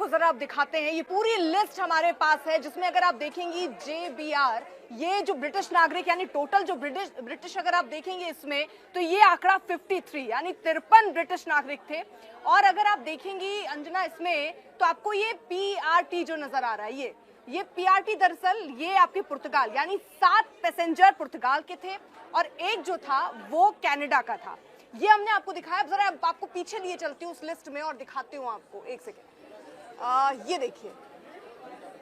जरा आप दिखाते हैं। ये पूरी लिस्ट हमारे पास है जिसमें अगर आप देखेंगी JBR, ये जो ब्रिटिश नागरिक यानी टोटल जो ब्रिटिश अगर आप देखेंगे इसमें, तो ये आंकड़ा 53 यानी 53 ब्रिटिश नागरिक थे। और अगर आप देखेंगी अंजना इसमें, तो आपको ये PRT जो नजर आ रहा है, ये PRT दरअसल ये आपके पुर्तगाल यानी 7 पैसेंजर पुर्तगाल के थे और एक जो था वो कनाडा का था। ये हमने आपको दिखाया। जरा आपको पीछे लिए चलती हूँ उस लिस्ट में और दिखाती हूँ आपको, एक सेकेंड। ये देखिए,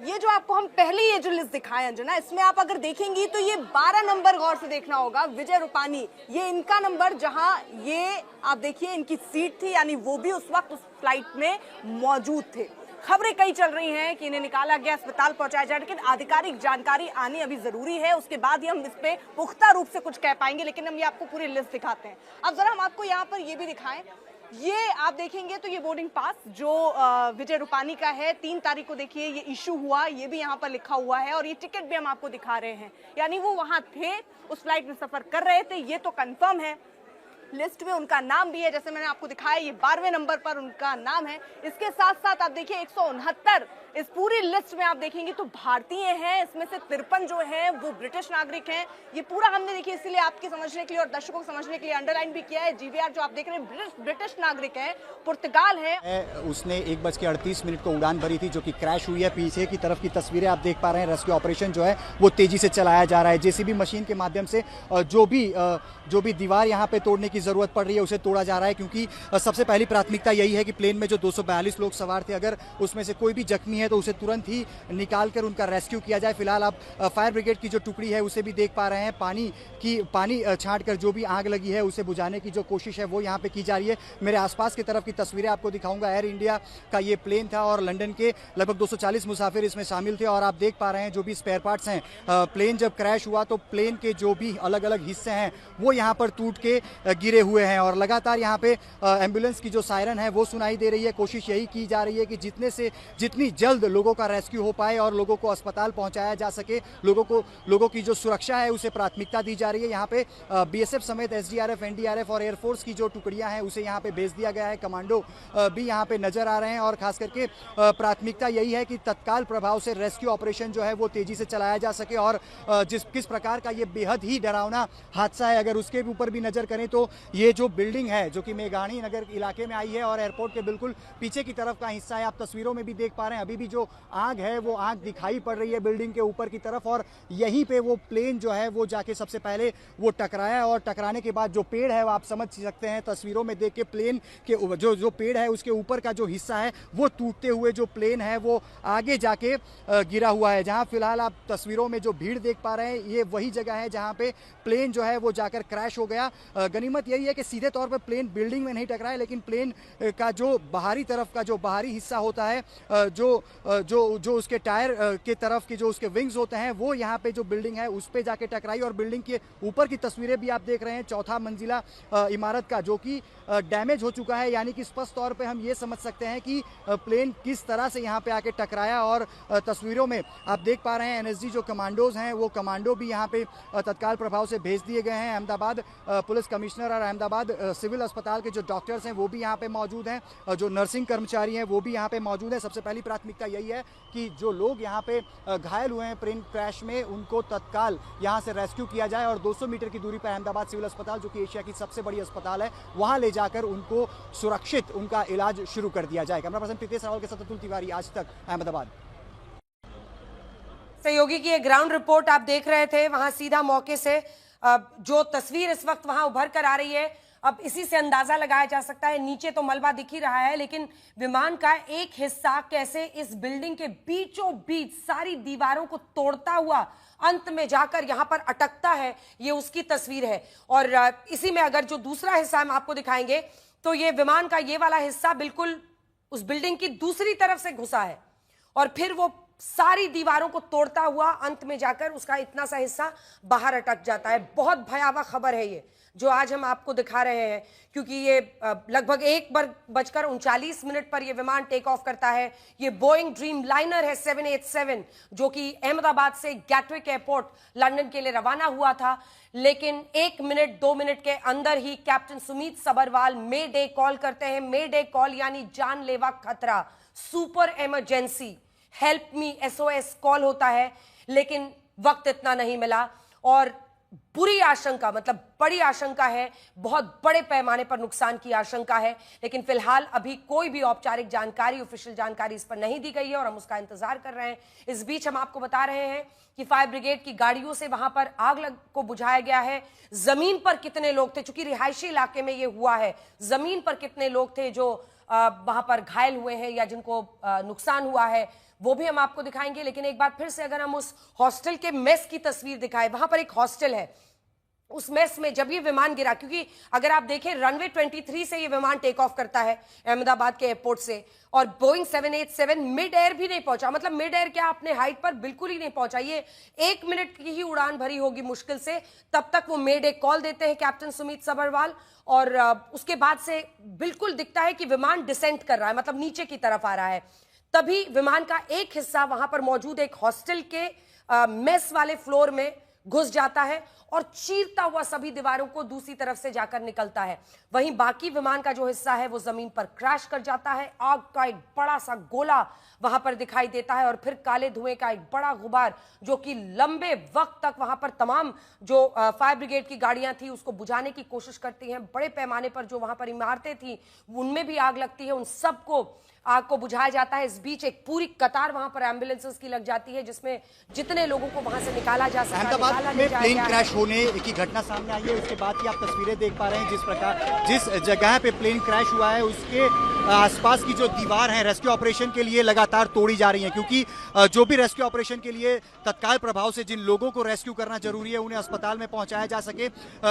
ये जो आपको हम पहले ये जो लिस्ट दिखाए अंजना, इसमें आप अगर देखेंगी तो ये 12 नंबर गौर से देखना होगा, विजय रूपानी, ये इनका नंबर, जहां ये आप देखिए इनकी सीट थी यानी वो भी उस वक्त उस फ्लाइट में मौजूद थे। खबरें कई चल रही हैं कि इन्हें निकाला गया, अस्पताल पहुंचाया जाए, लेकिन आधिकारिक जानकारी आनी अभी जरूरी है, उसके बाद ही हम इस पे पुख्ता रूप से कुछ कह पाएंगे। लेकिन हम ये आपको पूरी लिस्ट दिखाते हैं। अब जरा हम आपको यहाँ पर ये भी दिखाएं, ये आप देखेंगे तो ये बोर्डिंग पास जो विजय रूपानी का है, 3 तारीख को देखिए ये इशू हुआ, ये भी यहाँ पर लिखा हुआ है और ये टिकट भी हम आपको दिखा रहे हैं, यानी वो वहां थे, उस फ्लाइट में सफर कर रहे थे, ये तो कंफर्म है। लिस्ट में उनका नाम भी है, जैसे मैंने आपको दिखाया, ये 12वें नंबर पर उनका नाम है। इसके साथ साथ आप देखिए 169 इस पूरी लिस्ट में आप देखेंगे तो भारतीय हैं, इसमें से 53 जो हैं वो ब्रिटिश नागरिक हैं। ये पूरा हमने देखिए इसीलिए आपके समझने के लिए और दर्शकों को समझने के लिए अंडरलाइन भी किया है। JBR जो आप देख रहे हैं ब्रिटिश नागरिक है, पुर्तगाल है। उसने 1:38 को उड़ान भरी थी जो कि क्रैश हुई है। पीछे की तरफ की तस्वीरें आप देख पा रहे हैं। रेस्क्यू ऑपरेशन जो है वो तेजी से चलाया जा रहा है। JCB मशीन के माध्यम से जो भी दीवार यहाँ पे तोड़ने की जरूरत पड़ रही है उसे तोड़ा जा रहा है, क्योंकि सबसे पहली प्राथमिकता यही है कि प्लेन में जो 242 लोग सवार थे, अगर उसमें से कोई भी जख्मी है तो उसे तुरंत ही निकाल कर उनका रेस्क्यू किया जाए। फिलहाल आप फायर ब्रिगेड की जो टुकड़ी है उसे भी देख पा रहे हैं। पानी छांट कर जो भी आग लगी है उसे बुझाने की जो कोशिश है वो यहाँ पे की जा रही है। मेरे आसपास की तरफ की तस्वीरें आपको दिखाऊंगा। एयर इंडिया का ये प्लेन था और लंदन के लगभग 240 मुसाफिर इसमें शामिल थे और आप देख पा रहे हैं जो भी स्पेयर पार्ट्स हैं। प्लेन जब क्रैश हुआ तो प्लेन के जो भी अलग अलग हिस्से हैं वो यहाँ पर टूट के गिरे हुए हैं और लगातार यहाँ पे एम्बुलेंस की जो सायरन है वो सुनाई दे रही है। कोशिश यही की जा रही है कि जितनी जल्द लोगों का रेस्क्यू हो पाए और लोगों को अस्पताल पहुंचाया जा सके। लोगों की जो सुरक्षा है उसे प्राथमिकता दी जा रही है। यहाँ पे BSF समेत SDRF, NDRF और एयरफोर्स की जो टुकड़ियां हैं उसे यहाँ पे भेज दिया गया है। कमांडो भी यहाँ पे नजर आ रहे हैं और खास करके प्राथमिकता यही है कि तत्काल प्रभाव से रेस्क्यू ऑपरेशन जो है वो तेजी से चलाया जा सके। और किस प्रकार का ये बेहद ही डरावना हादसा है, अगर उसके ऊपर भी नजर करें तो ये जो बिल्डिंग है जो कि मेघाणी नगर इलाके में आई है और एयरपोर्ट के बिल्कुल पीछे की तरफ का हिस्सा है, आप तस्वीरों में भी देख पा रहे हैं। अभी भी जो आग है वो आग दिखाई पड़ रही है बिल्डिंग के ऊपर की तरफ और यहीं पे वो प्लेन जो है वो जाके सबसे पहले वो टकराया और टकराने के बाद जो पेड़ है वो आप समझ सकते हैं तस्वीरों में देख के, प्लेन के जो पेड़ है उसके ऊपर का जो हिस्सा है वो टूटते हुए जो प्लेन है वो आगे जाके गिरा हुआ है। जहां फिलहाल आप तस्वीरों में जो भीड़ देख पा रहे हैं ये वही जगह है जहां पे प्लेन जो है वो जाकर क्रैश हो गया। गनीमत यही है कि सीधे तौर पर प्लेन बिल्डिंग में नहीं टकराया, लेकिन प्लेन का जो बाहरी तरफ का जो बाहरी हिस्सा होता है, जो उसके टायर के तरफ के जो उसके विंग्स होते हैं वो यहाँ पे जो बिल्डिंग है उस पे जाके टकराई। और बिल्डिंग के ऊपर की तस्वीरें भी आप देख रहे हैं, 4था मंजिला इमारत का जो कि डैमेज हो चुका है, यानी कि स्पष्ट तौर पे हम ये समझ सकते हैं कि प्लेन किस तरह से यहाँ पे आके टकराया। और तस्वीरों में आप देख पा रहे हैं NSG जो कमांडोज हैं वो कमांडो भी यहाँ पे तत्काल प्रभाव से भेज दिए गए हैं। अहमदाबाद पुलिस कमिश्नर और अहमदाबाद सिविल अस्पताल के जो डॉक्टर्स हैं वो भी यहाँ पे मौजूद हैं, जो नर्सिंग कर्मचारी हैं वो भी यहाँ पे मौजूद हैं। सबसे पहली प्राथमिकता यही है कि जो लोग यहाँ पे घायल हुए हैं प्लेन क्रैश में उनको तत्काल यहाँ से रेस्क्यू किया जाए और 200 मीटर की दूरी पर अहमदाबाद सिविल अस्पताल जो कि एशिया की सबसे बड़ी अस्पताल है वहाँ ले जाकर उनको सुरक्षित उनका इलाज शुरू कर दिया जाए। कैमरा पर्सन प्रीतेश रावल के साथ अतुल तिवारी, आज तक, अहमदाबाद। सहयोगी की एक ग्राउंड रिपोर्ट आप देख रहे थे, वहां सीधा मौके से जो तस्वीर इस वक्त वहां उभर कर आ रही है, अब इसी से अंदाजा लगाया जा सकता है। नीचे तो मलबा दिख ही रहा है, लेकिन विमान का एक हिस्सा कैसे इस बिल्डिंग के बीचों बीच सारी दीवारों को तोड़ता हुआ अंत में जाकर यहां पर अटकता है, ये उसकी तस्वीर है। और इसी में अगर जो दूसरा हिस्सा हम आपको दिखाएंगे तो ये विमान का ये वाला हिस्सा बिल्कुल उस बिल्डिंग की दूसरी तरफ से घुसा है और फिर वो सारी दीवारों को तोड़ता हुआ अंत में जाकर उसका इतना सा हिस्सा बाहर अटक जाता है। बहुत भयावह खबर है ये जो आज हम आपको दिखा रहे हैं, क्योंकि ये लगभग 1:39 पर ये विमान टेक ऑफ करता है। ये बोइंग ड्रीम लाइनर है 787 जो कि अहमदाबाद से गैटविक एयरपोर्ट लंदन के लिए रवाना हुआ था, लेकिन 1 मिनट 2 मिनट के अंदर ही कैप्टन सुमीत सबरवाल मे डे कॉल करते हैं। मे डे कॉल यानी जानलेवा खतरा। Super emergency help me SOS call होता है, लेकिन वक्त इतना नहीं मिला और बुरी आशंका, मतलब बड़ी आशंका है, बहुत बड़े पैमाने पर नुकसान की आशंका है। लेकिन फिलहाल अभी कोई भी औपचारिक जानकारी, ऑफिशियल जानकारी इस पर नहीं दी गई है और हम उसका इंतजार कर रहे हैं। इस बीच हम आपको बता रहे हैं कि फायर ब्रिगेड की गाड़ियों से वहां पर आग को बुझाया गया है। जमीन पर कितने लोग थे, चूंकि रिहायशी इलाके में यह हुआ है, जमीन पर कितने लोग थे जो वहां पर घायल हुए हैं या जिनको नुकसान हुआ है, वो भी हम आपको दिखाएंगे। लेकिन एक बार फिर से अगर हम उस हॉस्टल के मेस की तस्वीर दिखाएं, वहां पर एक हॉस्टल है, उस मेस में जब ये विमान गिरा, क्योंकि अगर आप देखें रनवे 23 से ये विमान टेक ऑफ करता है अहमदाबाद के एयरपोर्ट से, और बोइंग 787 मिड एयर भी नहीं पहुंचा, मतलब मिड एयर क्या, अपने हाइट पर बिल्कुल ही नहीं पहुंचा। ये 1 मिनट की ही उड़ान भरी होगी मुश्किल से, तब तक वो मेड एक कॉल देते हैं कैप्टन सुमित सबरवाल, और उसके बाद से बिल्कुल दिखता है कि विमान डिसेंट कर रहा है, मतलब नीचे की तरफ आ रहा है। तभी विमान का एक हिस्सा वहां पर मौजूद एक हॉस्टल के मेस वाले फ्लोर में घुस जाता है और चीरता हुआ सभी दीवारों को दूसरी तरफ से जाकर निकलता है। वहीं बाकी विमान का जो हिस्सा है वो जमीन पर क्रैश कर जाता है। आग का एक बड़ा सा गोला वहां पर दिखाई देता है और फिर काले धुएं का एक बड़ा गुबार जो कि लंबे वक्त तक वहां पर तमाम जो फायर ब्रिगेड की गाड़ियां थी उसको बुझाने की कोशिश करती हैं। बड़े पैमाने पर जो वहां पर इमारतें थी उनमें भी आग लगती है, उन सबको आग को बुझाया जाता है। इस बीच एक पूरी कतार वहां पर एम्बुलेंसेस की लग जाती है जिसमें जितने लोगों को वहां से निकाला जा सकता है। अहमदाबाद में प्लेन क्रैश होने की घटना सामने आई है, उसके बाद की आप तस्वीरें देख पा रहे हैं। जिस प्रकार जिस जगह पे प्लेन क्रैश हुआ है उसके आसपास की जो दीवार है रेस्क्यू ऑपरेशन के लिए लगातार तोड़ी जा रही है, क्योंकि जो भी रेस्क्यू ऑपरेशन के लिए तत्काल प्रभाव से जिन लोगों को रेस्क्यू करना जरूरी है उन्हें अस्पताल में पहुंचाया जा सके,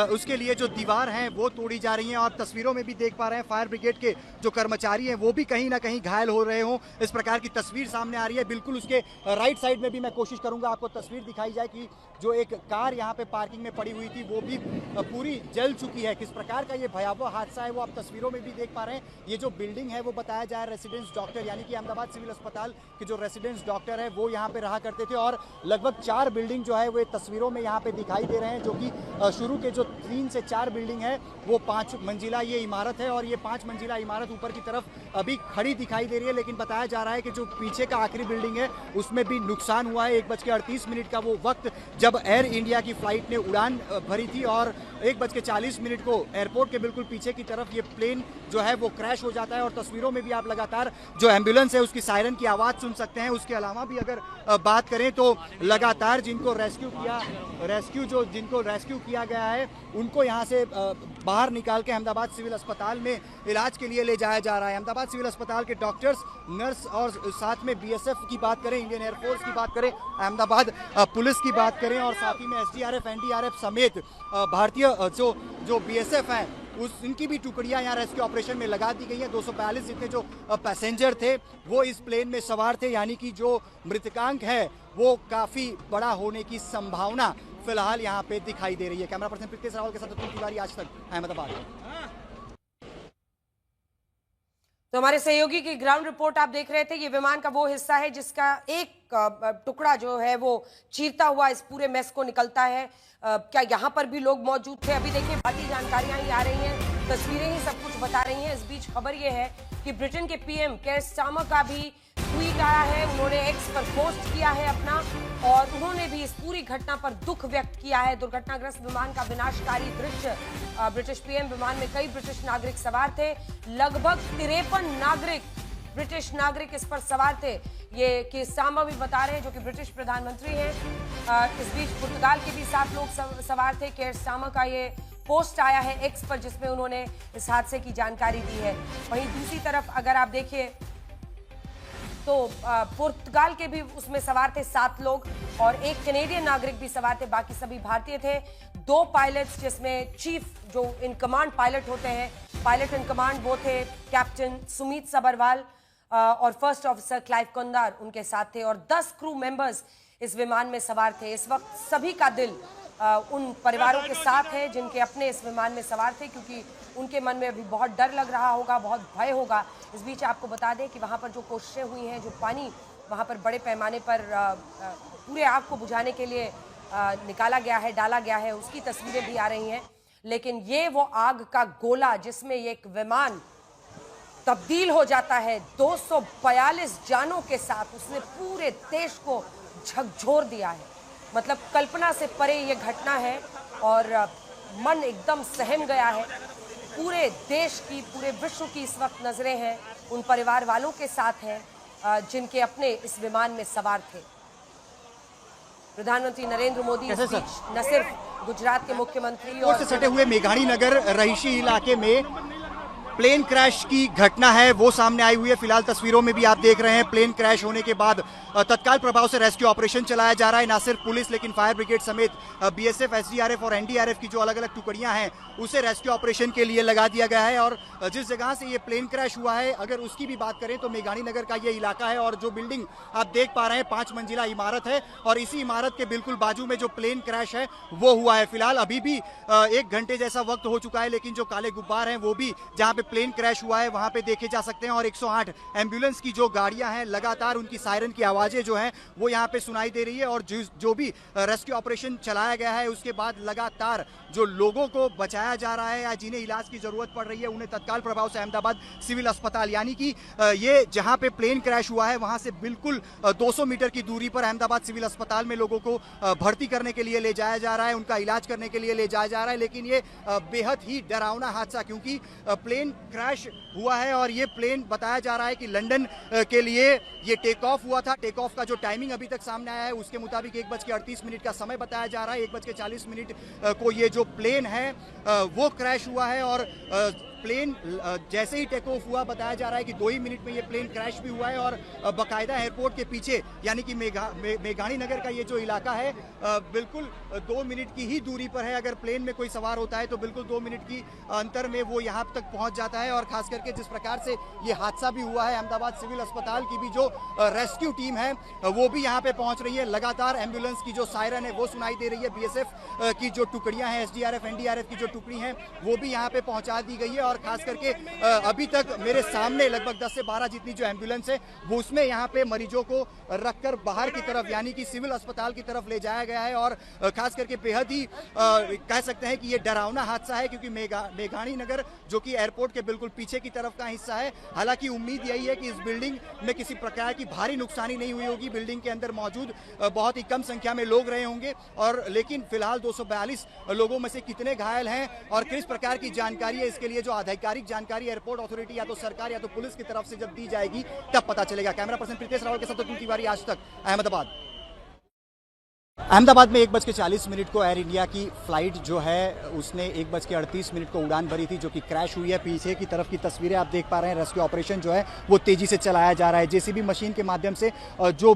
उसके लिए जो दीवार है वो तोड़ी जा रही है। और तस्वीरों में भी देख पा रहे हैं फायर ब्रिगेड के जो कर्मचारी हैं वो भी कहीं ना कहीं घायल हो रहे हों, इस प्रकार की तस्वीर सामने आ रही है। बिल्कुल उसके राइट साइड में भी मैं कोशिश करूंगा आपको तस्वीर दिखाई जाए कि जो एक कार यहाँ पे पार्किंग में पड़ी हुई थी वो भी पूरी जल चुकी है। किस प्रकार का ये भयावह हादसा है वो आप तस्वीरों में भी देख पा रहे हैं। ये जो बिल्डिंग है वो बताया जाए रेसिडेंस डॉक्टर यानी कि अहमदाबाद सिविल अस्पताल के जो रेसिडेंस डॉक्टर है वो यहाँ पे रहा करते थे, और लगभग 4 बिल्डिंग जो है वो तस्वीरों में यहाँ पे दिखाई दे रहे हैं, जो कि शुरू के जो 3 से 4 बिल्डिंग है वो 5 मंजिला ये इमारत है, और ये 5 मंजिला इमारत ऊपर की तरफ अभी खड़ी दिखाई दे रही है। लेकिन बताया जा रहा है कि जो पीछे का आखिरी बिल्डिंग है उसमें भी नुकसान हुआ है। 1:38 का वो वक्त जब एयर इंडिया की फ्लाइट ने उड़ान भरी थी और 1:40 को एयरपोर्ट के बिल्कुल पीछे की तरफ ये प्लेन जो है वो क्रैश हो जाता है। और तस्वीरों में भी आप लगातार जो एम्बुलेंस है उसकी सायरन की आवाज़ सुन सकते हैं। उसके अलावा भी अगर बात करें तो लगातार जिनको रेस्क्यू किया गया है उनको यहाँ से बाहर निकाल के अहमदाबाद सिविल अस्पताल में इलाज के लिए ले जाया जा रहा है। अहमदाबाद सिविल अस्पताल के डॉक्टर्स, नर्स और साथ में BSF की बात करें, इंडियन एयरफोर्स की बात करें, अहमदाबाद पुलिस की बात करें और साथ ही में SDRF, NDRF समेत भारतीय जो BSF है इनकी भी टुकड़ियां यहाँ रेस्क्यू ऑपरेशन में लगा दी गई हैं। 242 जितने जो पैसेंजर थे वो इस प्लेन में सवार थे, यानी कि जो मृतकांक है वो काफ़ी बड़ा होने की संभावना फिलहाल यहाँ पे दिखाई दे रही है। कैमरा पर्सन प्रीतेश रावल के साथ अतुल तिवारी, आज तक, अहमदाबाद। तो हमारे सहयोगी की ग्राउंड रिपोर्ट आप देख रहे थे। ये विमान का वो हिस्सा है जिसका एक टुकड़ा जो है वो चीरता हुआ इस पूरे मेस को निकलता है। क्या यहाँ पर भी लोग मौजूद थे? अभी देखिए बाकी जानकारियां ही आ रही हैं, तस्वीरें ही सब कुछ बता रही हैं। इस बीच खबर ये है कि ब्रिटेन के PM केयर स्टारमर का भी ट्वीट आया है। उन्होंने X पर पोस्ट किया है अपना, और उन्होंने भी इस पूरी घटना पर दुख व्यक्त किया है। दुर्घटनाग्रस्त विमान का विनाशकारी दृश्य, ब्रिटिश PM विमान में कई ब्रिटिश नागरिक सवार थे, लगभग 53 ब्रिटिश नागरिक इस पर सवार थे। ये कि स्टारमर भी बता रहे हैं जो कि ब्रिटिश प्रधानमंत्री हैं। इस बीच पुर्तगाल के भी 7 लोग सवार थे। केयर स्टारमर का ये पोस्ट आया है X पर जिसमें उन्होंने इस हादसे की जानकारी दी है। वहीं दूसरी तरफ अगर आप देखिए तो पुर्तगाल के भी उसमें सवार थे 7 लोग और एक कैनेडियन नागरिक भी सवार थे, बाकी सभी भारतीय थे। 2 पायलट्स जिसमें चीफ जो इन कमांड पायलट होते हैं, पायलट इन कमांड वो थे कैप्टन सुमित सबरवाल और फर्स्ट ऑफिसर क्लाइव कुंदार उनके साथ थे, और 10 क्रू मेंबर्स इस विमान में सवार थे। इस वक्त सभी का दिल उन परिवारों के साथ है जिनके अपने इस विमान में सवार थे, क्योंकि उनके मन में अभी बहुत डर लग रहा होगा, बहुत भय होगा। इस बीच आपको बता दें कि वहाँ पर जो कोशिशें हुई हैं, जो पानी वहाँ पर बड़े पैमाने पर पूरे आग को बुझाने के लिए निकाला गया है, डाला गया है, उसकी तस्वीरें भी आ रही हैं। लेकिन ये वो आग का गोला जिसमें ये एक विमान तब्दील हो जाता है 242 जानों के साथ। उसने पूरे देश को झकझोर दिया है, मतलब कल्पना से परे ये घटना है और मन एकदम सहम गया है। पूरे देश की, पूरे विश्व की इस वक्त नजरें हैं उन परिवार वालों के साथ हैं जिनके अपने इस विमान में सवार थे। प्रधानमंत्री नरेंद्र मोदी इस बीच न सिर्फ गुजरात के मुख्यमंत्री और से सटे हुए मेघाणी नगर रहीशी इलाके में प्लेन क्रैश की घटना है वो सामने आई हुई है। फिलहाल तस्वीरों में भी आप देख रहे हैं प्लेन क्रैश होने के बाद तत्काल प्रभाव से रेस्क्यू ऑपरेशन चलाया जा रहा है। ना सिर्फ पुलिस लेकिन फायर ब्रिगेड समेत बीएसएफ, एसडीआरएफ और एनडीआरएफ की जो अलग अलग टुकड़ियां हैं उसे रेस्क्यू ऑपरेशन के लिए लगा दिया गया है। और जिस जगह से ये प्लेन क्रैश हुआ है अगर उसकी भी बात करें तो मेघाणी नगर का ये इलाका है और जो बिल्डिंग आप देख पा रहे हैं 5 मंजिला इमारत है और इसी इमारत के बिल्कुल बाजू में जो प्लेन क्रैश है वो हुआ है। फिलहाल अभी भी 1 घंटे जैसा वक्त हो चुका है लेकिन जो काले गुब्बार हैं वो भी जहां पे प्लेन क्रैश हुआ है वहां पे देखे जा सकते हैं। और 108 एम्बुलेंस की जो गाड़ियां हैं लगातार उनकी सायरन की आवाजें जो हैं वो यहां पे सुनाई दे रही है। और जो भी रेस्क्यू ऑपरेशन चलाया गया है उसके बाद लगातार जो लोगों को बचाया जा रहा है या जिन्हें इलाज की जरूरत पड़ रही है उन्हें तत्काल प्रभाव से अहमदाबाद सिविल अस्पताल, यानी कि ये जहां पे प्लेन क्रैश हुआ है वहां से बिल्कुल 200 मीटर की दूरी पर अहमदाबाद सिविल अस्पताल में लोगों को भर्ती करने के लिए ले जाया जा रहा है, उनका इलाज करने के लिए ले जाया जा रहा है। लेकिन ये बेहद ही डरावना हादसा, क्योंकि प्लेन क्रैश हुआ है और ये प्लेन बताया जा रहा है कि लंदन के लिए ये टेक ऑफ हुआ था। टेक ऑफ का जो टाइमिंग अभी तक सामने आया है उसके मुताबिक 1:38 का समय बताया जा रहा है। 1:40 को ये जो प्लेन है वो क्रैश हुआ है और प्लेन जैसे ही टेक ऑफ हुआ बताया जा रहा है कि 2 ही मिनट में ये प्लेन क्रैश भी हुआ है। और बाकायदा एयरपोर्ट के पीछे यानी कि मेघाणी नगर का ये जो इलाका है बिल्कुल 2 मिनट की ही दूरी पर है। अगर प्लेन में कोई सवार होता है तो बिल्कुल 2 मिनट की अंतर में वो यहाँ तक पहुँच जाता है। और खास करके जिस प्रकार से ये हादसा भी हुआ है अहमदाबाद सिविल अस्पताल की भी जो रेस्क्यू टीम है वो भी यहाँ पे पहुँच रही है। लगातार एम्बुलेंस की जो सायरन है वो सुनाई दे रही है। बीएसएफ की जो टुकड़ियाँ हैं, एसडीआरएफ, एनडीआरएफ की जो टुकड़ी हैं वो भी यहाँ पे पहुँचा दी गई है। और खास करके अभी तक मेरे सामने लगभग 10 से 12 जितनी जो एम्बुलेंस है वो उसमें यहाँ पे मरीजों को रखकर बाहर की तरफ यानी कि सिविल अस्पताल की तरफ ले जाया गया है। और खास करके बेहद ही कह सकते हैं कि ये डरावना हादसा है, क्योंकि मेघाणी नगर जो कि एयरपोर्ट के बिल्कुल पीछे की तरफ का हिस्सा है। हालांकि उम्मीद यही है कि इस बिल्डिंग में किसी प्रकार की भारी नुकसानी नहीं हुई होगी। बिल्डिंग के अंदर मौजूद बहुत ही कम संख्या में लोग रहे होंगे और लेकिन फिलहाल 242 लोगों में से कितने घायल हैं और किस प्रकार की जानकारी है इसके लिए जो आधिकारिक जानकारी एयरपोर्ट अथॉरिटी या तो सरकार या तो पुलिस की तरफ से जब दी जाएगी तब पता चलेगा। कैमरा पर्सन प्रीतेश रावल के साथ अतुल तिवारी, आज तक, अहमदाबाद। अहमदाबाद में 1:40 को एयर इंडिया की फ्लाइट जो है उसने 1:38 को उड़ान भरी थी जो कि क्रैश हुई है। पीछे की तरफ की तस्वीरें आप देख पा रहे हैं। रेस्क्यू ऑपरेशन जो है वो तेजी से चलाया जा रहा है। जेसीबी मशीन के माध्यम से जो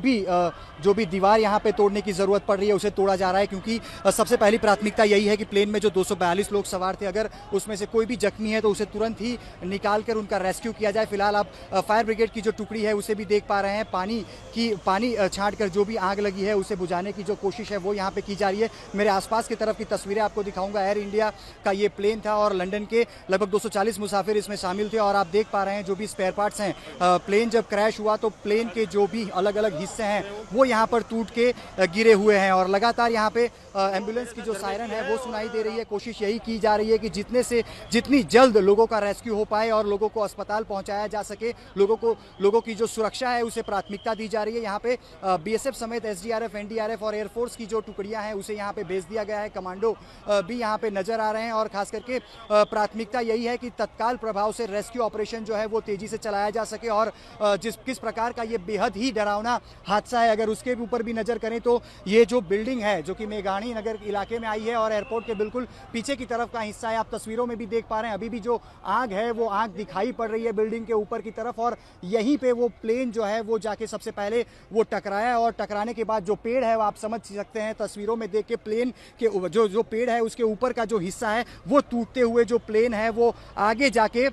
भी दीवार यहाँ पे तोड़ने की जरूरत पड़ रही है उसे तोड़ा जा रहा है, क्योंकि सबसे पहली प्राथमिकता यही है कि प्लेन में जो 242 लोग सवार थे अगर उसमें से कोई भी जख्मी है तो उसे तुरंत ही निकाल कर उनका रेस्क्यू किया जाए। फिलहाल आप फायर ब्रिगेड की जो टुकड़ी है उसे भी देख पा रहे हैं। पानी छांट कर जो भी आग लगी है उसे बुझाने की जो कोशिश है वो यहाँ पे की जा रही है। मेरे आसपास की तरफ की तस्वीरें आपको दिखाऊंगा। एयर इंडिया का ये प्लेन था और लंदन के लगभग 240 मुसाफिर इसमें शामिल थे। और आप देख पा रहे हैं जो भी स्पेयर पार्ट्स हैं, प्लेन जब क्रैश हुआ तो प्लेन के जो भी अलग अलग हिस्से हैं वो यहाँ पर टूट के गिरे हुए हैं। और लगातार यहाँ पे एम्बुलेंस की जो सायरन है वो सुनाई दे रही है। कोशिश यही की जा रही है कि जितनी जल्द लोगों का रेस्क्यू हो पाए और लोगों को अस्पताल पहुँचाया जा सके। लोगों की जो सुरक्षा है उसे प्राथमिकता दी जा रही है। यहाँ पे बीएसएफ समेत एसडीआरएफ, एनडीआरएफ और एयरफोर्स की जो टुकड़ियां हैं उसे यहाँ पे भेज दिया गया है। कमांडो भी यहाँ पे नजर आ रहे हैं। और खास करके प्राथमिकता यही है कि तत्काल प्रभाव से रेस्क्यू ऑपरेशन जो है वो तेजी से चलाया जा सके। और किस प्रकार का ये बेहद ही डरावना हादसा है अगर उसके ऊपर भी नजर करें तो ये जो बिल्डिंग है जो कि मेघाणी नगर इलाके में आई है और एयरपोर्ट के बिल्कुल पीछे की तरफ का हिस्सा है। आप तस्वीरों में भी देख पा रहे हैं अभी भी जो आग है वो आग दिखाई पड़ रही है बिल्डिंग के ऊपर की तरफ। और यहीं पे वो प्लेन जो है वो जाके सबसे पहले वो टकराया और टकराने के बाद जो पेड़ है वो आप समझ सकते हैं तस्वीरों में देख के प्लेन के जो पेड़ है उसके ऊपर का जो हिस्सा है वो टूटते हुए जो प्लेन है वो आगे जाके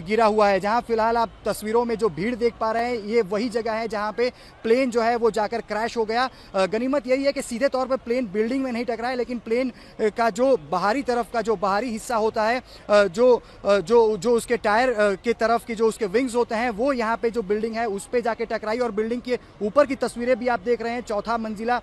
गिरा हुआ है। जहां फिलहाल आप तस्वीरों में जो भीड़ देख पा रहे हैं ये वही जगह है जहां पे प्लेन जो है वो जाकर क्रैश हो गया। गनीमत यही है कि सीधे तौर पर प्लेन बिल्डिंग में नहीं टकरा है, लेकिन प्लेन का जो बाहरी तरफ का जो बाहरी हिस्सा होता है जो उसके टायर के तरफ के जो उसके विंग्स होते हैं वो यहाँ पे जो बिल्डिंग है उस पे जाके टकराई। और बिल्डिंग के ऊपर की तस्वीरें भी आप देख रहे हैं। 4था मंजिला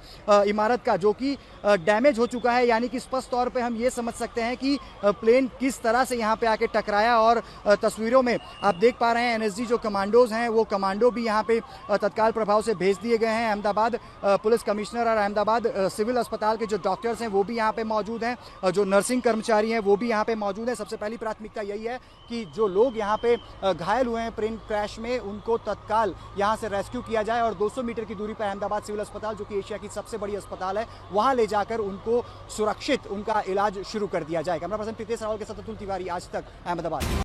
इमारत का, जो कि डैमेज हो चुका है। यानी कि स्पष्ट तौर पे हम ये समझ सकते हैं कि प्लेन किस तरह से यहाँ पे आके टकराया। और तस्वीरों में आप देख पा रहे हैं एनएसजी जो कमांडोज हैं, वो कमांडो भी यहाँ पे तत्काल प्रभाव से भेज दिए गए हैं। अहमदाबाद पुलिस कमिश्नर और अहमदाबाद सिविल अस्पताल के जो डॉक्टर्स हैं वो भी यहाँ पे मौजूद हैं, जो नर्सिंग कर्मचारी हैं वो भी यहाँ पे मौजूद हैं। सबसे पहली प्राथमिकता यही है कि जो लोग यहाँ पे घायल हुए हैं प्लेन क्रैश में, उनको तत्काल यहाँ से रेस्क्यू किया जाए और 200 मीटर की दूरी पर अहमदाबाद सिविल अस्पताल, जो कि एशिया की सबसे बड़ी अस्पताल है, वहाँ ले जाकर उनको सुरक्षित उनका इलाज शुरू कर दिया जाए। कैमरा पर्सन प्रीतेश रावल के साथ अतुल तिवारी, आज तक, अहमदाबाद।